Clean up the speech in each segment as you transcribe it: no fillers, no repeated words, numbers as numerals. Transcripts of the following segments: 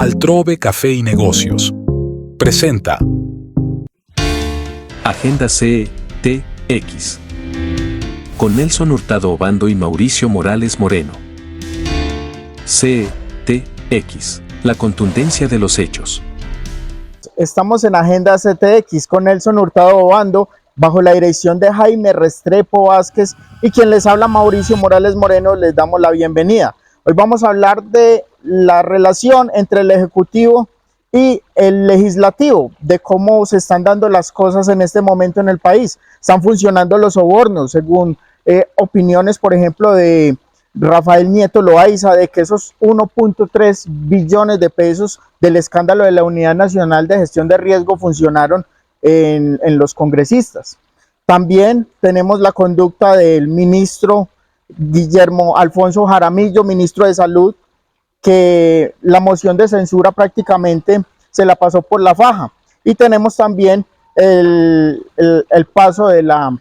Altrove Café y Negocios presenta Agenda CTX con Nelson Hurtado Obando y Mauricio Morales Moreno. CTX, la contundencia de los hechos. Estamos en Agenda CTX con Nelson Hurtado Obando, bajo la dirección de Jaime Restrepo Vázquez, y quien les habla, Mauricio Morales Moreno. Les damos la bienvenida. Hoy vamos a hablar de la relación entre el Ejecutivo y el Legislativo, de cómo se están dando las cosas en este momento en el país. Están funcionando los sobornos, según opiniones, por ejemplo, de Rafael Nieto Loaiza, de que esos 1.3 billones de pesos del escándalo de la Unidad Nacional de Gestión de Riesgo funcionaron en los congresistas. También tenemos la conducta del ministro Guillermo Alfonso Jaramillo, ministro de Salud, que la moción de censura prácticamente se la pasó por la faja. Y tenemos también el paso de la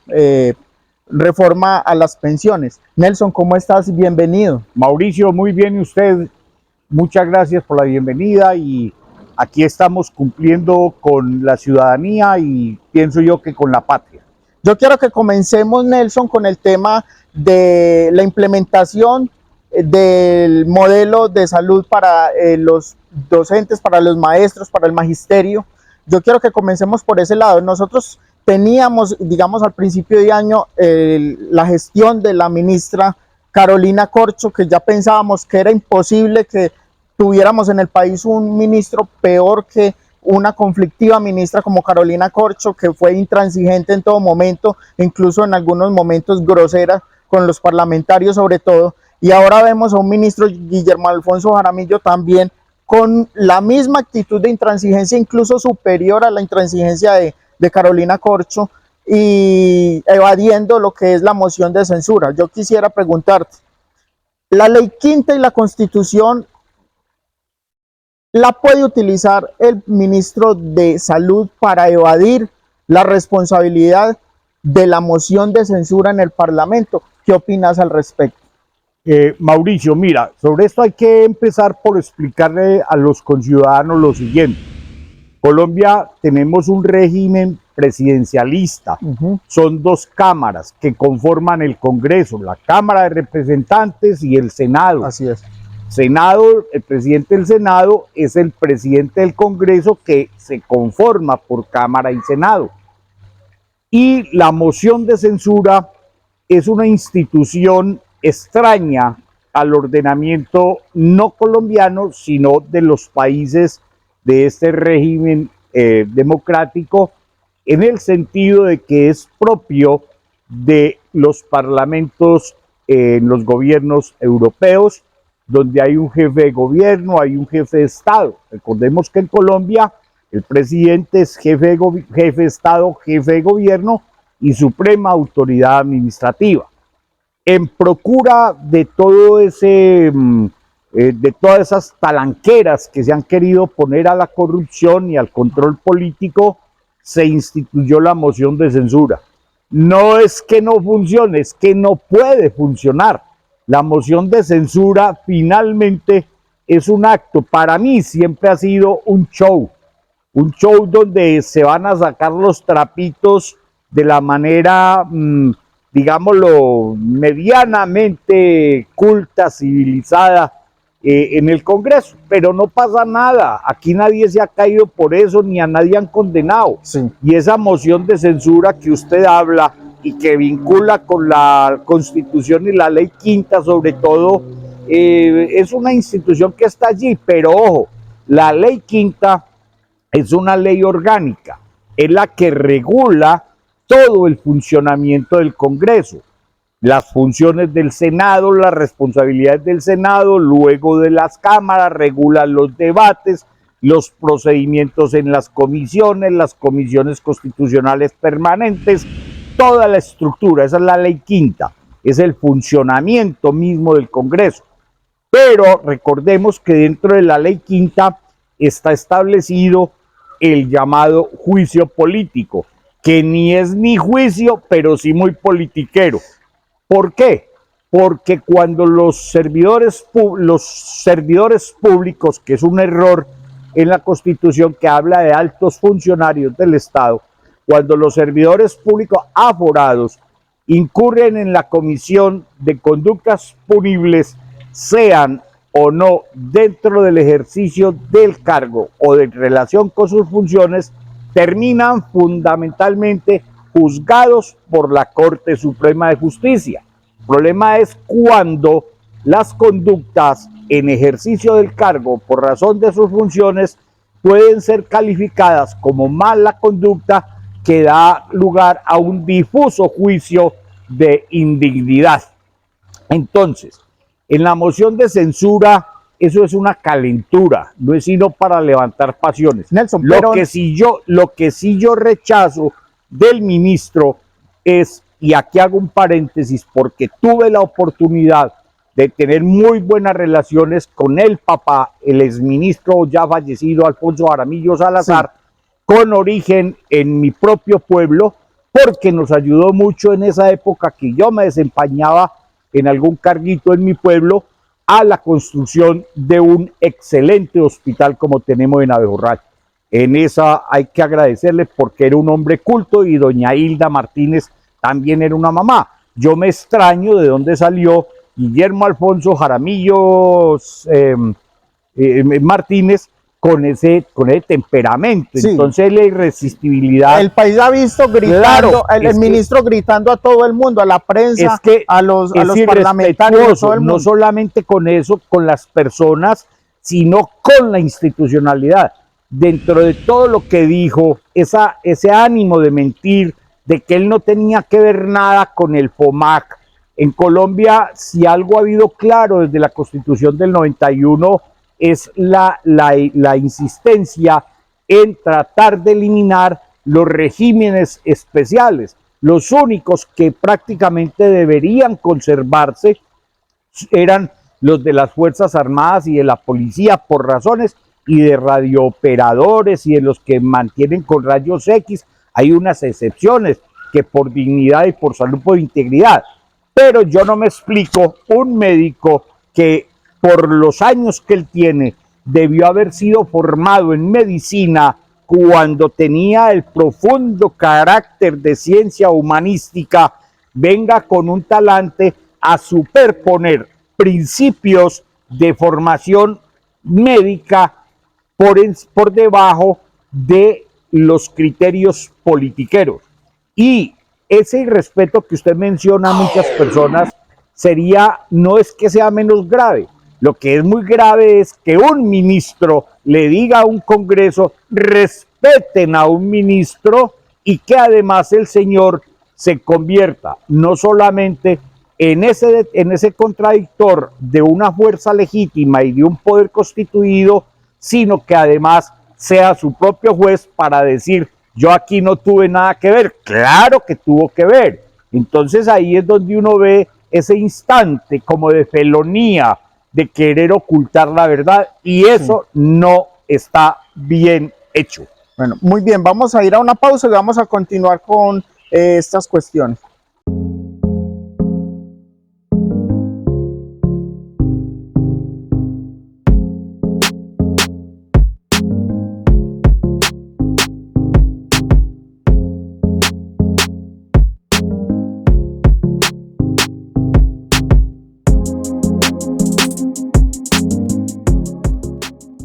reforma a las pensiones. Nelson, ¿cómo estás? Bienvenido. Mauricio, muy bien, y usted, muchas gracias por la bienvenida, y aquí estamos cumpliendo con la ciudadanía y pienso yo que con la patria. Yo quiero que comencemos, Nelson, con el tema de la implementación del modelo de salud para los docentes, para los maestros, para el magisterio. Yo quiero que comencemos por ese lado. Nosotros teníamos, digamos, al principio de año la gestión de la ministra Carolina Corcho, que ya pensábamos que era imposible que tuviéramos en el país un ministro peor que una conflictiva ministra como Carolina Corcho, que fue intransigente en todo momento, incluso en algunos momentos grosera con los parlamentarios sobre todo. Y ahora vemos a un ministro, Guillermo Alfonso Jaramillo, también con la misma actitud de intransigencia, incluso superior a la intransigencia de Carolina Corcho, y evadiendo lo que es la moción de censura. Yo quisiera preguntarte, la ley quinta y la Constitución la puede utilizar el ministro de Salud para evadir la responsabilidad de la moción de censura en el Parlamento. ¿Qué opinas al respecto? Mauricio, mira, sobre esto hay que empezar por explicarle a los conciudadanos lo siguiente. Colombia tenemos un régimen presidencialista. Son dos cámaras que conforman el Congreso, la Cámara de Representantes y el Senado. Así es. Senado, el presidente del Senado es el presidente del Congreso, que se conforma por Cámara y Senado. Y la moción de censura es una institución extraña al ordenamiento no colombiano, sino de los países de este régimen democrático, en el sentido de que es propio de los parlamentos en los gobiernos europeos, donde hay un jefe de gobierno, hay un jefe de Estado. Recordemos que en Colombia el presidente es jefe de Estado, jefe de gobierno y suprema autoridad administrativa. En procura de todo de todas esas talanqueras que se han querido poner a la corrupción y al control político, se instituyó la moción de censura. No es que no funcione, es que no puede funcionar. La moción de censura finalmente es un acto, para mí siempre ha sido un show donde se van a sacar los trapitos de la manera, digámoslo, medianamente culta, civilizada en el Congreso, pero no pasa nada. Aquí nadie se ha caído por eso, ni a nadie han condenado. Sí. Y esa moción de censura que usted habla y que vincula con la Constitución y la ley quinta sobre todo, es una institución que está allí, pero ojo, la ley quinta es una ley orgánica, es la que regula todo el funcionamiento del Congreso, las funciones del Senado, las responsabilidades del Senado, luego de las cámaras, regula los debates, los procedimientos en las comisiones constitucionales permanentes, toda la estructura. Esa es la ley quinta, es el funcionamiento mismo del Congreso. Pero recordemos que dentro de la ley quinta está establecido el llamado juicio político, que ni es ni juicio, pero sí muy politiquero. ¿Por qué? porque cuando los servidores públicos, que es un error en la Constitución que habla de altos funcionarios del Estado, cuando los servidores públicos aforados incurren en la comisión de conductas punibles, sean o no dentro del ejercicio del cargo o de relación con sus funciones, terminan fundamentalmente juzgados por la Corte Suprema de Justicia. El problema es cuando las conductas en ejercicio del cargo por razón de sus funciones pueden ser calificadas como mala conducta que da lugar a un difuso juicio de indignidad. Entonces, en la moción de censura, eso es una calentura, no es sino para levantar pasiones. Nelson, lo que sí yo rechazo del ministro es, y aquí hago un paréntesis, porque tuve la oportunidad de tener muy buenas relaciones con el papá, el exministro ya fallecido Alfonso Jaramillo Salazar, sí, con origen en mi propio pueblo, porque nos ayudó mucho en esa época que yo me desempeñaba en algún carguito en mi pueblo a la construcción de un excelente hospital como tenemos en Abejorral. En esa hay que agradecerle porque era un hombre culto y doña Hilda Martínez también era una mamá. Yo me extraño de dónde salió Guillermo Alfonso Jaramillo Martínez con ese temperamento. Sí. Entonces la irresistibilidad. El país ha visto gritando, claro, el ministro gritando a todo el mundo, a la prensa, a los parlamentarios, todo el mundo. No solamente con eso, con las personas, sino con la institucionalidad. Dentro de todo lo que dijo, ese ánimo de mentir, de que él no tenía que ver nada con el FOMAC. En Colombia, si algo ha habido claro desde la Constitución del 91, es la insistencia en tratar de eliminar los regímenes especiales. Los únicos que prácticamente deberían conservarse eran los de las Fuerzas Armadas y de la Policía por razones y de radiooperadores y de los que mantienen con rayos X. Hay unas excepciones que por dignidad y por salud, por integridad. Pero yo no me explico un médico que por los años que él tiene debió haber sido formado en medicina cuando tenía el profundo carácter de ciencia humanística, venga con un talante a superponer principios de formación médica por debajo de los criterios politiqueros. Y ese irrespeto que usted menciona a muchas personas no es que sea menos grave. Lo que es muy grave es que un ministro le diga a un Congreso, respeten a un ministro, y que además el señor se convierta no solamente en ese contradictor de una fuerza legítima y de un poder constituido, sino que además sea su propio juez para decir, yo aquí no tuve nada que ver. Claro que tuvo que ver. Entonces ahí es donde uno ve ese instante como de felonía, de querer ocultar la verdad, y eso no está bien hecho. Bueno, muy bien, vamos a ir a una pausa y vamos a continuar con estas cuestiones.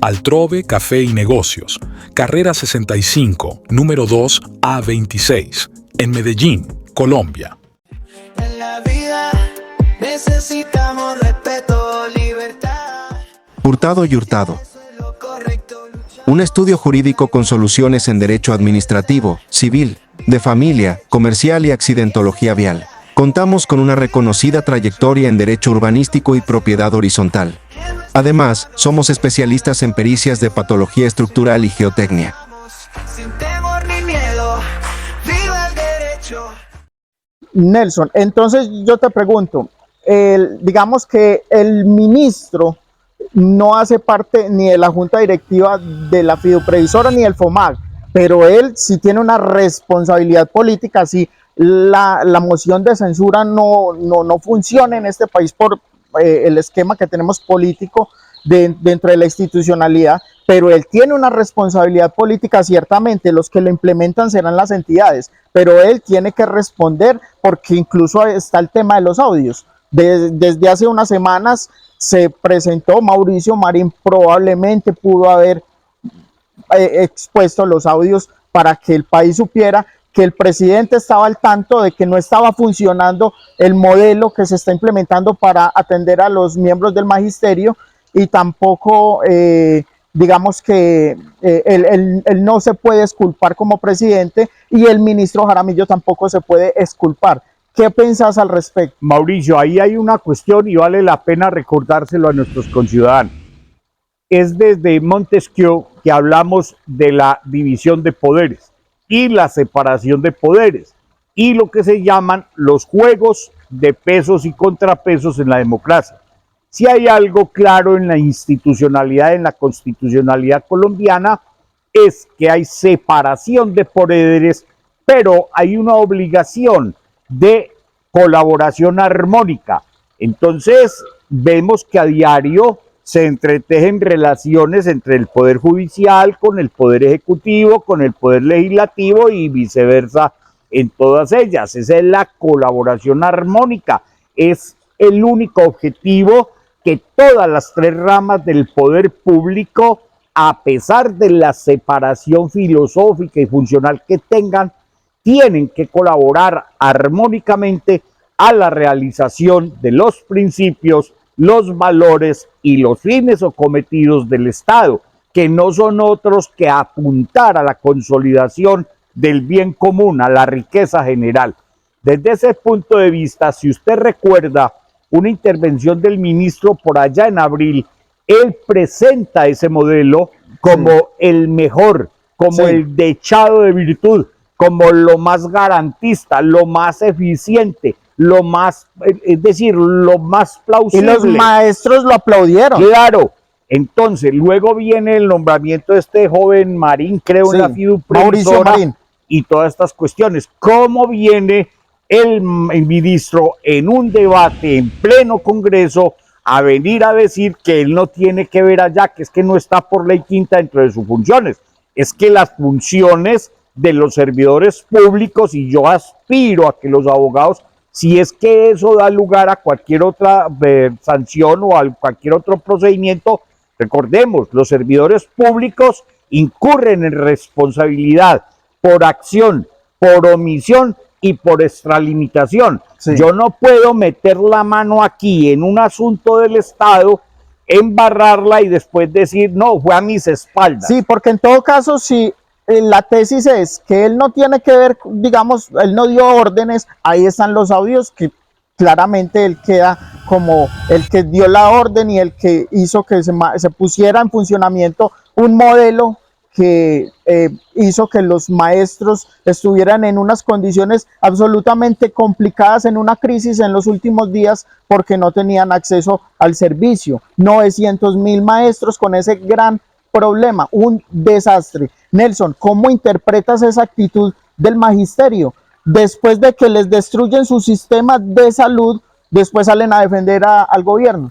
Altrove Café y Negocios, carrera 65, número 2 A26, en Medellín, Colombia. En la vida necesitamos respeto, libertad. Hurtado y Hurtado. Un estudio jurídico con soluciones en derecho administrativo, civil, de familia, comercial y accidentología vial. Contamos con una reconocida trayectoria en derecho urbanístico y propiedad horizontal. Además, somos especialistas en pericias de patología estructural y geotecnia. Sin temor ni miedo, viva el derecho. Nelson, entonces yo te pregunto, digamos que el ministro no hace parte ni de la junta directiva de la fiduprevisora ni del FOMAC, pero él sí tiene una responsabilidad política, sí la moción de censura no funcione en este país por el esquema que tenemos político dentro de la institucionalidad, pero él tiene una responsabilidad política, ciertamente, los que lo implementan serán las entidades, pero él tiene que responder porque incluso está el tema de los audios. Desde hace unas semanas se presentó Mauricio Marín, probablemente pudo haber expuesto los audios para que el país supiera que el presidente estaba al tanto de que no estaba funcionando el modelo que se está implementando para atender a los miembros del magisterio, y tampoco digamos que él no se puede exculpar como presidente, y el ministro Jaramillo tampoco se puede exculpar. ¿Qué pensás al respecto? Mauricio, ahí hay una cuestión y vale la pena recordárselo a nuestros conciudadanos. Es desde Montesquieu que hablamos de la división de poderes y la separación de poderes y lo que se llaman los juegos de pesos y contrapesos en la democracia. Si hay algo claro en la institucionalidad, en la constitucionalidad colombiana, es que hay separación de poderes, pero hay una obligación de colaboración armónica. Entonces, vemos que a diario se entretejen relaciones entre el Poder Judicial con el Poder Ejecutivo, con el Poder Legislativo y viceversa en todas ellas. Esa es la colaboración armónica. Es el único objetivo que todas las tres ramas del poder público, a pesar de la separación filosófica y funcional que tengan, tienen que colaborar armónicamente a la realización de los principios, los valores y los fines o cometidos del Estado, que no son otros que apuntar a la consolidación del bien común, a la riqueza general. Desde ese punto de vista, si usted recuerda una intervención del ministro por allá en abril, él presenta ese modelo como el mejor, como el dechado de virtud, como lo más garantista, lo más eficiente, lo más, es decir, lo más plausible. Y los maestros lo aplaudieron. Claro. Entonces, luego viene el nombramiento de este joven Marín, creo, en la FIDU Mauricio Marín, y todas estas cuestiones. ¿Cómo viene el ministro en un debate en pleno Congreso a venir a decir que él no tiene que ver allá, que es que no está por ley quinta dentro de sus funciones? Es que las funciones de los servidores públicos, y yo aspiro a que los abogados, si es que eso da lugar a cualquier otra sanción o a cualquier otro procedimiento, recordemos, los servidores públicos incurren en responsabilidad por acción, por omisión y por extralimitación. Sí. Yo no puedo meter la mano aquí en un asunto del Estado, embarrarla y después decir, no, fue a mis espaldas. Sí, porque en todo caso, si la tesis es que él no tiene que ver, digamos, él no dio órdenes, ahí están los audios que claramente él queda como el que dio la orden y el que hizo que se pusiera en funcionamiento un modelo que hizo que los maestros estuvieran en unas condiciones absolutamente complicadas, en una crisis en los últimos días, porque no tenían acceso al servicio. 900.000 maestros con ese gran problema, un desastre. Nelson, ¿cómo interpretas esa actitud del magisterio? Después de que les destruyen su sistema de salud, después salen a defender al gobierno.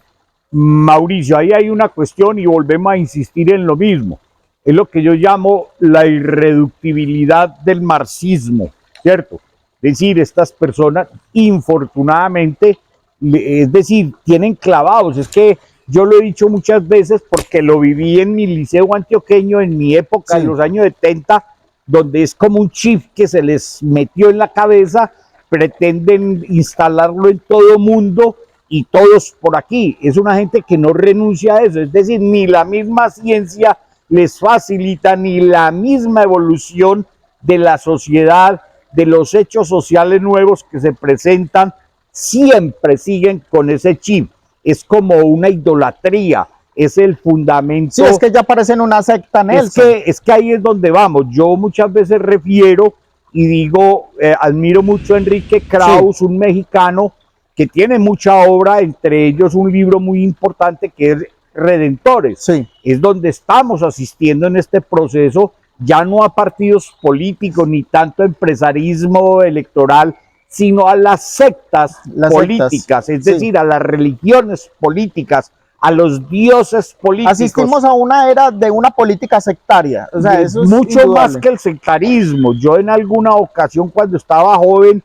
Mauricio, ahí hay una cuestión y volvemos a insistir en lo mismo. Es lo que yo llamo la irreductibilidad del marxismo, ¿cierto? Es decir, estas personas, infortunadamente, es decir, tienen clavados. Es que yo lo he dicho muchas veces porque lo viví en mi liceo antioqueño, en mi época, sí, en los años 70, donde es como un chip que se les metió en la cabeza, pretenden instalarlo en todo mundo y todos por aquí. Es una gente que no renuncia a eso, es decir, ni la misma ciencia les facilita, ni la misma evolución de la sociedad, de los hechos sociales nuevos que se presentan, siempre siguen con ese chip. Es como una idolatría, es el fundamento. Sí, es que ya parecen una secta, Nelson. Es que ahí es donde vamos. Yo muchas veces refiero y digo, admiro mucho a Enrique Krauss, sí, un mexicano que tiene mucha obra, entre ellos un libro muy importante que es Redentores. Sí. Es donde estamos asistiendo en este proceso ya no a partidos políticos ni tanto empresarismo electoral, sino a las sectas políticas, es decir, a las religiones políticas, a los dioses políticos. Asistimos a una era de una política sectaria, o sea, eso es mucho indudable. más que el sectarismo. Yo en alguna ocasión cuando estaba joven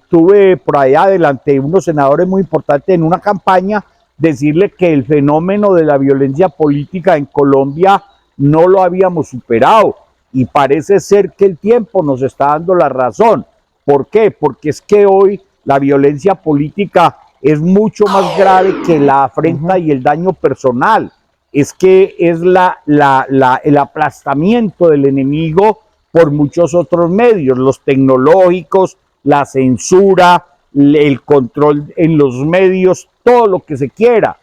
tuve por allá adelante de unos senadores muy importantes en una campaña decirle que el fenómeno de la violencia política en Colombia no lo habíamos superado, y parece ser que el tiempo nos está dando la razón. ¿Por qué? Porque es que hoy la violencia política es mucho más grave que la afrenta y el daño personal. Es que es el aplastamiento del enemigo por muchos otros medios, los tecnológicos, la censura, el control en los medios, todo lo que se quiera.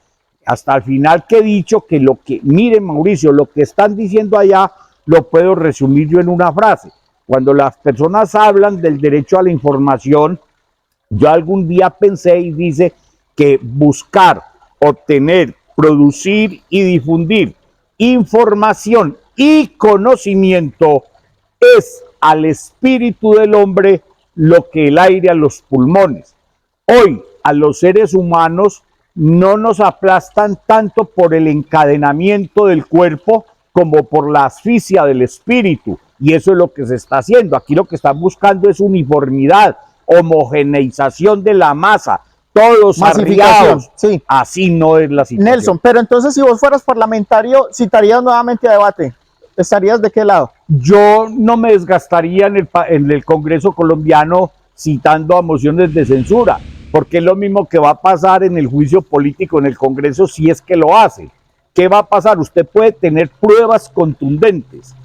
Hasta el final que he dicho que miren Mauricio, lo que están diciendo allá lo puedo resumir yo en una frase. Cuando las personas hablan del derecho a la información, yo algún día pensé y dice que buscar, obtener, producir y difundir información y conocimiento es al espíritu del hombre lo que el aire a los pulmones. Hoy a los seres humanos no nos aplastan tanto por el encadenamiento del cuerpo como por la asfixia del espíritu, y eso es lo que se está haciendo. Aquí lo que están buscando es uniformidad, homogeneización de la masa, todos arriados. Sí. Así no es la situación. Nelson, pero entonces si vos fueras parlamentario, citarías nuevamente a debate. ¿Estarías de qué lado? Yo no me desgastaría en el Congreso colombiano citando a mociones de censura, porque es lo mismo que va a pasar en el juicio político en el Congreso si es que lo hace. ¿Qué va a pasar? Usted puede tener pruebas contundentes,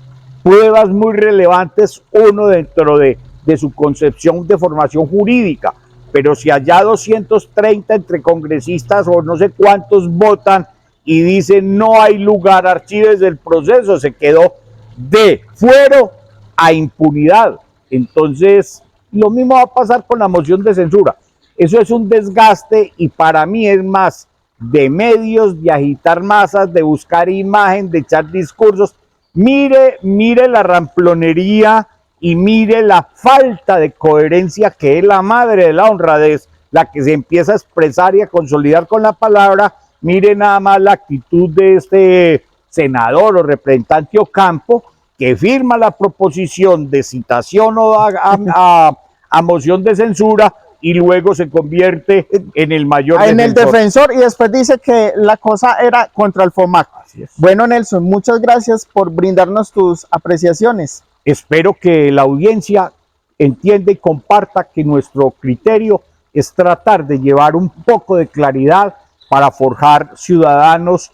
pruebas muy relevantes, uno dentro de su concepción de formación jurídica, pero si allá 230 entre congresistas o no sé cuántos votan y dicen no hay lugar, archívese el proceso, se quedó de fuero a impunidad. Entonces, lo mismo va a pasar con la moción de censura. Eso es un desgaste y para mí es más de medios, de agitar masas, de buscar imagen, de echar discursos. Mire la ramplonería y mire la falta de coherencia que es la madre de la honradez, la que se empieza a expresar y a consolidar con la palabra. Mire nada más la actitud de este senador o representante Ocampo, que firma la proposición de citación o a moción de censura y luego se convierte en el mayor en el defensor, y después dice que la cosa era contra el FOMAC. Así es. Bueno, Nelson, muchas gracias por brindarnos tus apreciaciones. Espero que la audiencia entienda y comparta que nuestro criterio es tratar de llevar un poco de claridad para forjar ciudadanos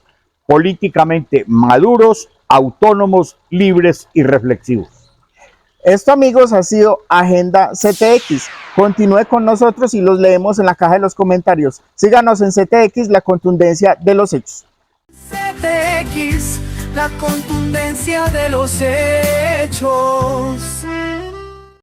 políticamente maduros, autónomos, libres y reflexivos. Esto, amigos, ha sido Agenda CTX. Continúe con nosotros y los leemos en la caja de los comentarios. Síganos en CTX, la contundencia de los hechos. CTX, la contundencia de los hechos.